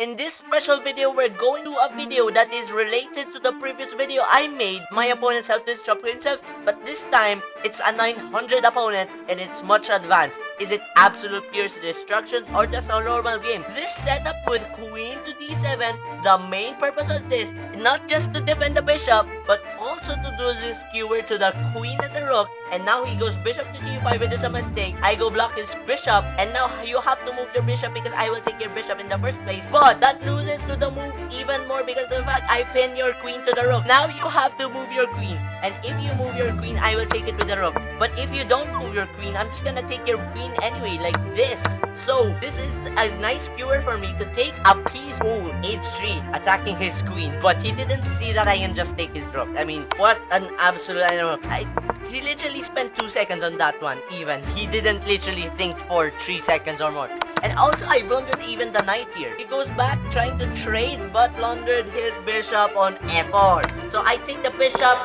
In this special video, we're going to do a video that is related to the previous video I made, my opponent self-destruct himself, but this time, it's a 900 opponent and it's much advanced. Is it absolute pure destructions or just a normal game? This setup with queen to d7, the main purpose of this, not just to defend the bishop, but also to do this skewer to the queen and the rook, and now he goes bishop to g5, it is a mistake. I go block his bishop, and now you have to move your bishop because I will take your bishop in the first place. But that loses to the move even more because of the fact I pin your queen to the rook. Now you have to move your queen, and if you move your queen, I will take it with the rook. But if you don't move your queen, I'm just gonna take your queen anyway, like this. So this is a nice skewer for me to take a piece. Ooh, h3, attacking his queen. But he didn't see that I can just take his rook. I mean, what an absolute, I don't know. He literally spent 2 seconds on that one, even. He didn't literally think for 3 seconds or more. And also, I blundered even the knight here. He goes back trying to trade, but blundered his bishop on f4. So I take the bishop.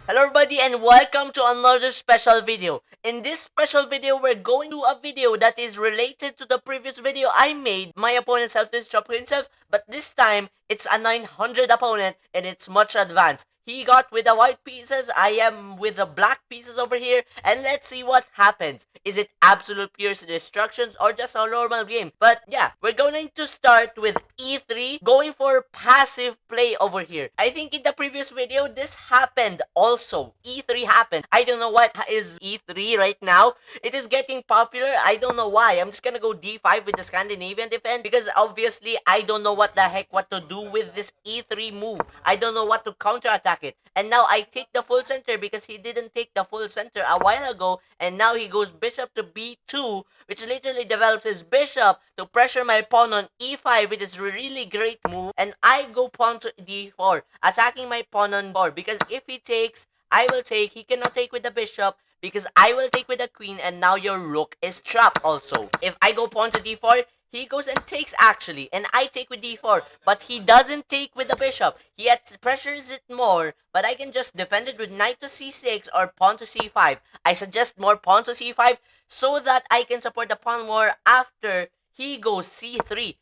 Hello everybody and welcome to another special video. In this special video, we're going to do a video that is related to the previous video I made, my opponent self-destruct himself, but this time, it's a 900 opponent and it's much advanced. He got with the white pieces, I am with the black pieces over here, and let's see what happens. Is it absolute pure destructions or just a normal game? But yeah, we're going to start with e3, going for passive play over here. I think in the previous video, this happened also. e3 happened. I don't know what is e3 right now. It is getting popular. I don't know why. I'm just gonna go d5 with the Scandinavian defense because obviously I don't know what to do with this e3 move. I don't know what to counterattack it. And now I take the full center because he didn't take the full center a while ago, and now he goes bishop to b2, which literally develops his bishop to pressure my pawn on e5, which is a really great move, and I go pawn to d4, attacking my pawn on 4, because if he takes, I will take. He cannot take with the bishop because I will take with the queen, and now your rook is trapped also. If I go pawn to d4, he goes and takes actually, and I take with d4, but he doesn't take with the bishop. He pressures it more, but I can just defend it with knight to c6 or pawn to c5. I suggest more pawn to c5 so that I can support the pawn more after he goes c3.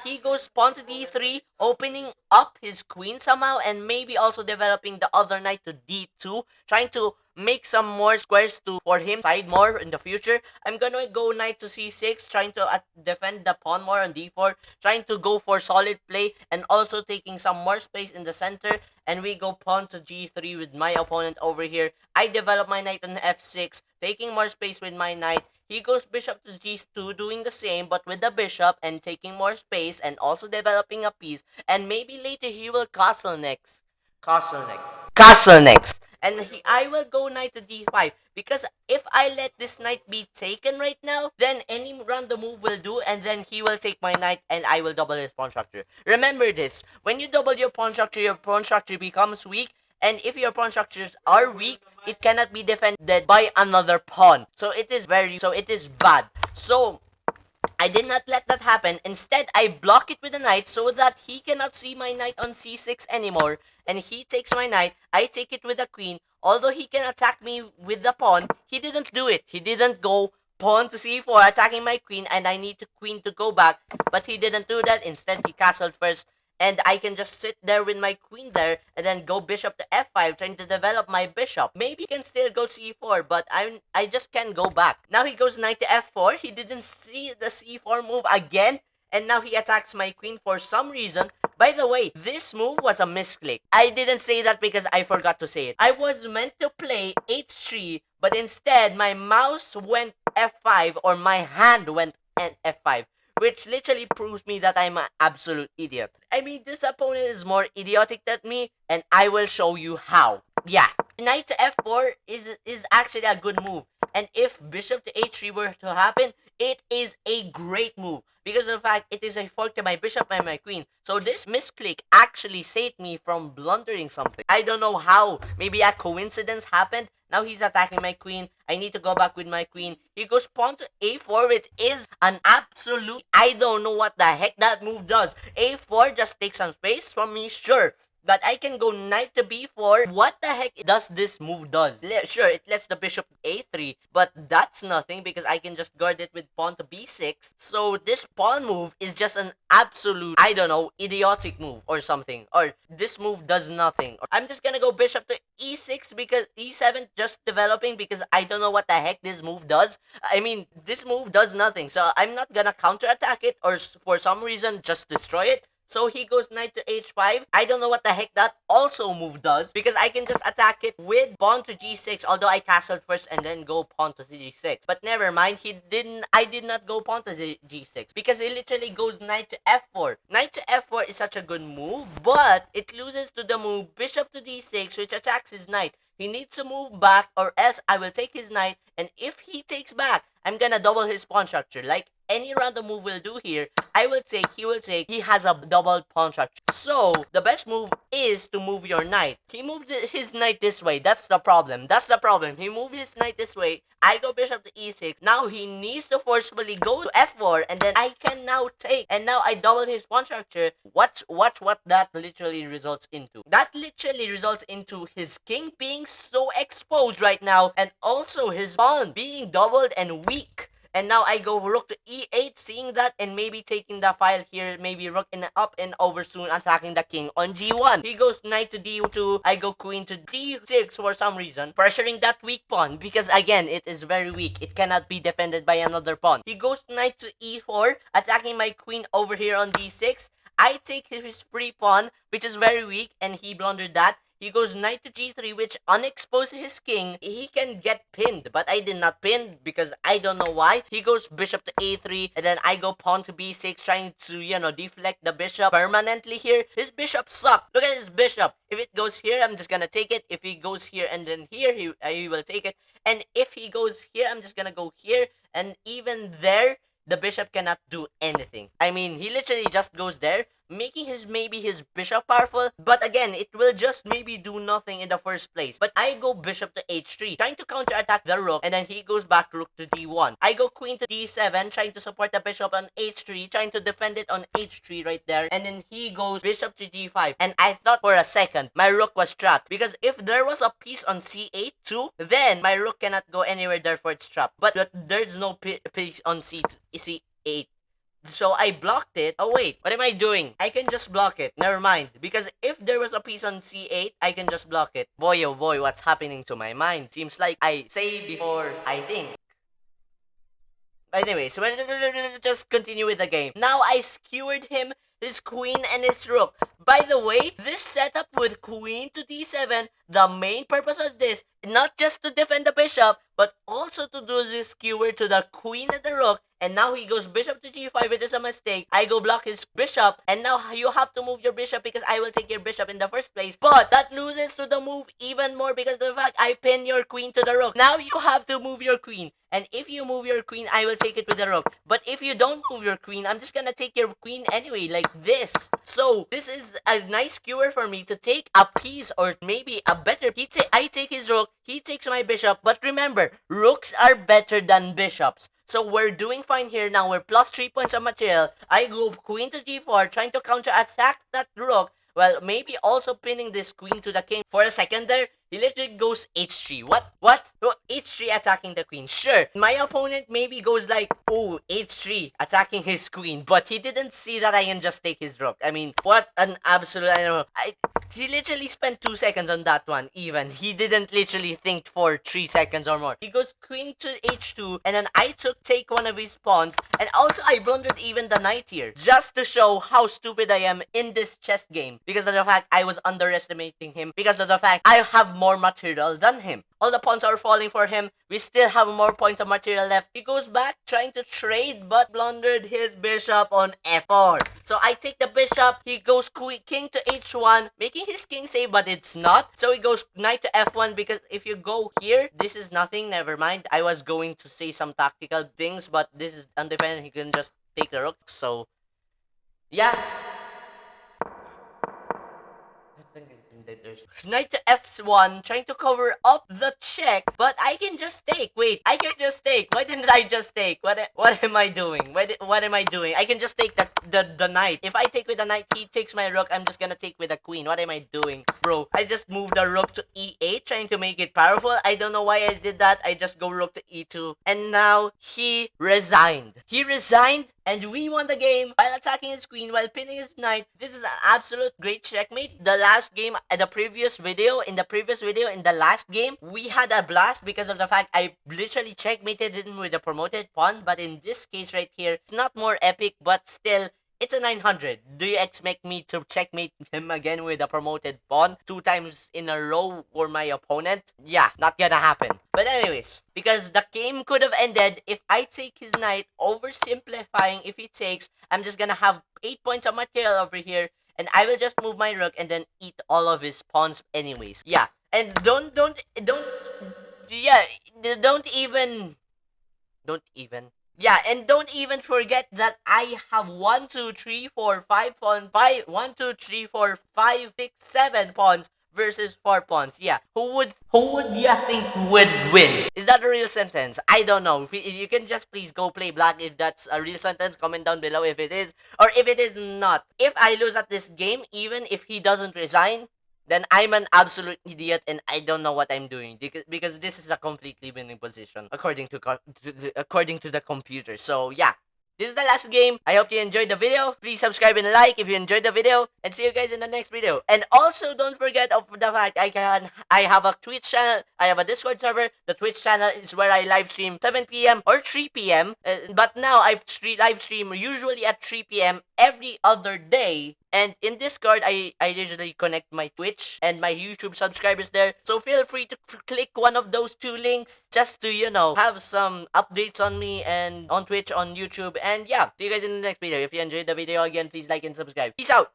He goes pawn to d3, opening up his queen somehow, and maybe also developing the other knight to d2, trying to make some more squares for him side more in the future. I'm gonna go knight to c6, trying to defend the pawn more on d4, trying to go for solid play, and also taking some more space in the center. And we go pawn to g3 with my opponent over here. I develop my knight on f6, taking more space with my knight. He goes bishop to g2, doing the same, but with the bishop and taking more space and also developing a piece. And maybe later he will castle next. Castle next. And I will go knight to d5, because if I let this knight be taken right now, then any random move will do, and then he will take my knight and I will double his pawn structure. Remember this, when you double your pawn structure becomes weak, and if your pawn structures are weak, it cannot be defended by another pawn. So it is bad. So I did not let that happen. Instead, I block it with a knight so that he cannot see my knight on c6 anymore. And he takes my knight. I take it with the queen. Although he can attack me with the pawn, he didn't do it. He didn't go pawn to c4, attacking my queen, and I need the queen to go back. But he didn't do that. Instead, he castled first. And I can just sit there with my queen there and then go bishop to f5, trying to develop my bishop. Maybe he can still go c4, but I just can't go back. Now he goes knight to f4. He didn't see the c4 move again, and now he attacks my queen for some reason. By the way, this move was a misclick. I didn't say that because I forgot to say it. I was meant to play h3, but instead my mouse went f5, or my hand went f5. Which literally proves me that I'm an absolute idiot. I mean, this opponent is more idiotic than me, and I will show you how. Yeah, knight to f4 is actually a good move. And if bishop to h3 were to happen, it is a great move, because of the fact it is a fork to my bishop and my queen. So this misclick actually saved me from blundering something. I don't know how. Maybe a coincidence happened. Now he's attacking my queen. I need to go back with my queen. He goes pawn to a4, which is an absolute... I don't know what the heck that move does. a4 just takes some space from me, sure. but I can go knight to b4. What the heck does this move does? Sure, it lets the bishop a3, but that's nothing because I can just guard it with pawn to b6. So this pawn move is just an absolute, I don't know, idiotic move or something. Or this move does nothing. I'm just gonna go bishop to e6 because e7 just developing because I don't know what the heck this move does. I mean, this move does nothing. So I'm not gonna counterattack it or for some reason just destroy it. So he goes knight to h5. I don't know what the heck that also move does because I can just attack it with pawn to g6, although I castled first and then go pawn to g6. But never mind, I did not go pawn to g6 because he literally goes knight to f4. Knight to f4 is such a good move, but it loses to the move bishop to d6, which attacks his knight. He needs to move back or else I will take his knight, and if he takes back, I'm gonna double his pawn structure. Like any random move will do here, I will take, he will take, he has a double pawn structure. So, the best move is to move your knight. He moved his knight this way, that's the problem. He moved his knight this way, I go bishop to e6, now he needs to forcefully go to f4, and then I can now take, and now I double his pawn structure. Watch what that literally results into. That literally results into his king being so exposed right now, and also his pawn being doubled and weak. And now I go rook to e8, seeing that, and maybe taking the file here, maybe rook in up and over soon, attacking the king on g1. He goes knight to d2, I go queen to d6 for some reason, pressuring that weak pawn, because again, it is very weak. It cannot be defended by another pawn. He goes knight to e4, attacking my queen over here on d6. I take his free pawn, which is very weak, and he blundered that. He goes knight to g3, which unexposes his king. He can get pinned, but I did not pin because I don't know why. He goes bishop to a3, and then I go pawn to b6, trying to, deflect the bishop permanently here. His bishop sucks. Look at his bishop. If it goes here, I'm just gonna take it. If he goes here and then here, he will take it. And if he goes here, I'm just gonna go here. And even there, the bishop cannot do anything. I mean, he literally just goes there, making maybe his bishop powerful, but again, it will just maybe do nothing in the first place. But I go bishop to h3, trying to counterattack the rook, and then he goes back rook to d1. I go queen to d7, trying to support the bishop on h3, trying to defend it on h3 right there, and then he goes bishop to g5. And I thought for a second my rook was trapped, because if there was a piece on c8 too, then my rook cannot go anywhere, therefore it's trapped. But there's no piece on c8. So I blocked it. Oh wait, what am I doing? I can just block it. Never mind. Because if there was a piece on c8, I can just block it. Boy oh boy, what's happening to my mind? Seems like I say before I think. Anyway, so let's just continue with the game. Now I skewered him, his queen, and his rook. By the way, this setup with queen to d7, the main purpose of this, not just to defend the bishop, but also to do this skewer to the queen and the rook. And now he goes bishop to g5, which is a mistake. I go block his bishop, and now you have to move your bishop because I will take your bishop in the first place. But that loses to the move even more because of the fact I pin your queen to the rook. Now you have to move your queen. And if you move your queen, I will take it with the rook. But if you don't move your queen, I'm just gonna take your queen anyway, like this. So this is a nice skewer for me to take a piece, or maybe a better piece. I take his rook, he takes my bishop. But remember, rooks are better than bishops. So we're doing fine here now. We're plus 3 points of material. I go queen to g4, trying to counterattack that rook. Well, maybe also pinning this queen to the king. For a second there, he literally goes h3. What? Oh, h3 attacking the queen. Sure, my opponent maybe goes like, oh, h3 attacking his queen. But he didn't see that I can just take his rook. I mean, what an absolute, I don't know. He literally spent 2 seconds on that one, even. He didn't literally think for 3 seconds or more. He goes queen to h2, and then I take one of his pawns. And also, I blundered even the knight here, just to show how stupid I am in this chess game. Because of the fact I was underestimating him. Because of the fact I have more material than him. All the pawns are falling for him. We still have more points of material left. He goes back trying to trade, but blundered his bishop on f4. So I take the bishop. He goes king to h1, making his king safe, but it's not. So he goes knight to f1, because if you go here, this is nothing. Never mind. I was going to say some tactical things, but this is undefended. He can just take the rook. So, yeah. Knight to f1, trying to cover up the check, but I can just take. Wait, I can just take. Why didn't I just take? What am I doing? What am I doing? I can just take the knight. If I take with the knight, he takes my rook. I'm just gonna take with the queen. What am I doing? Bro, I just moved the rook to e8, trying to make it powerful. I don't know why I did that. I just go rook to e2, and now he resigned. He resigned, and we won the game while attacking his queen, while pinning his knight. This is an absolute great checkmate. The last game, in the previous video, in the last game, we had a blast because of the fact I literally checkmated him with a promoted pawn. But in this case right here, it's not more epic, but still, it's a 900. Do you expect me to checkmate him again with a promoted pawn 2 times in a row for my opponent? Yeah, not gonna happen. But anyways, because the game could have ended if I take his knight, oversimplifying if he takes, I'm just gonna have 8 points of material over here, and I will just move my rook and then eat all of his pawns anyways. Yeah, and don't even. Yeah, and don't even forget that I have 1, 2, 3, 4, 5 pawns, 1, 2, 3, 4, 5, 6, 7 pawns versus 4 pawns. Yeah, who would you think would win? Is that a real sentence? I don't know. You can just please go play black if that's a real sentence. Comment down below if it is, or if it is not. If I lose at this game, even if he doesn't resign, then I'm an absolute idiot and I don't know what I'm doing, because this is a completely winning position according to the computer. So yeah, this is the last game. I hope you enjoyed the video. Please subscribe and like if you enjoyed the video, and see you guys in the next video. And also don't forget of the fact I have a Twitch channel, I have a Discord server. The Twitch channel is where I live stream 7 p.m. or 3 p.m. But now I live stream usually at 3 p.m. every other day. And in Discord, I usually connect my Twitch and my YouTube subscribers there. So feel free to click one of those 2 links just to, have some updates on me and on Twitch, on YouTube. And yeah, see you guys in the next video. If you enjoyed the video, again, please like and subscribe. Peace out!